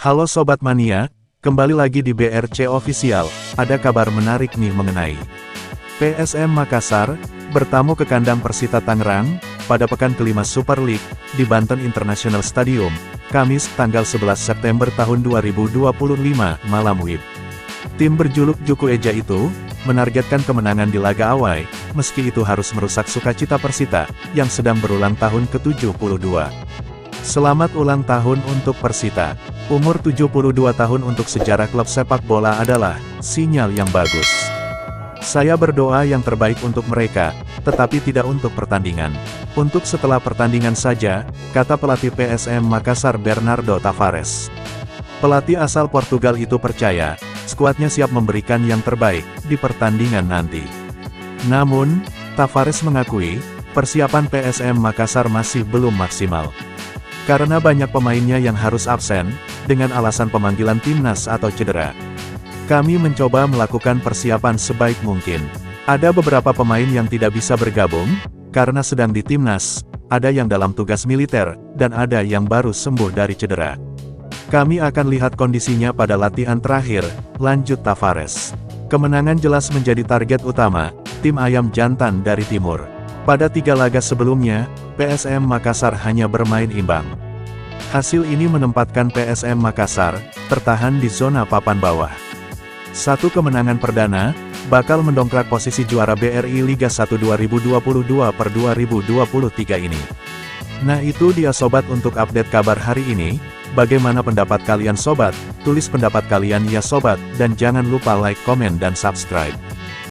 Halo Sobat Mania, kembali lagi di BRC Official. Ada kabar menarik nih mengenai PSM Makassar, bertamu ke kandang Persita Tangerang, pada pekan kelima Super League, di Banten International Stadium, Kamis tanggal 11 September tahun 2025, malam WIB. Tim berjuluk Juku Eja itu, menargetkan kemenangan di laga awal, meski itu harus merusak sukacita Persita, yang sedang berulang tahun ke-72. Selamat ulang tahun untuk Persita. Umur 72 tahun untuk sejarah klub sepak bola adalah sinyal yang bagus. Saya berdoa yang terbaik untuk mereka, tetapi tidak untuk pertandingan. Untuk setelah pertandingan saja, kata pelatih PSM Makassar Bernardo Tavares. Pelatih asal Portugal itu percaya, skuadnya siap memberikan yang terbaik di pertandingan nanti. Namun, Tavares mengakui, persiapan PSM Makassar masih belum maksimal. Karena banyak pemainnya yang harus absen, dengan alasan pemanggilan timnas atau cedera. Kami mencoba melakukan persiapan sebaik mungkin. Ada beberapa pemain yang tidak bisa bergabung, karena sedang di timnas, ada yang dalam tugas militer, dan ada yang baru sembuh dari cedera. Kami akan lihat kondisinya pada latihan terakhir, lanjut Tavares. Kemenangan jelas menjadi target utama, tim ayam jantan dari timur. Pada 3 laga sebelumnya, PSM Makassar hanya bermain imbang. Hasil ini menempatkan PSM Makassar tertahan di zona papan bawah. Satu kemenangan perdana, bakal mendongkrak posisi juara BRI Liga 1 2022/2023 ini. Nah itu dia sobat untuk update kabar hari ini. Bagaimana pendapat kalian sobat? Tulis pendapat kalian ya sobat, dan jangan lupa like, komen dan subscribe.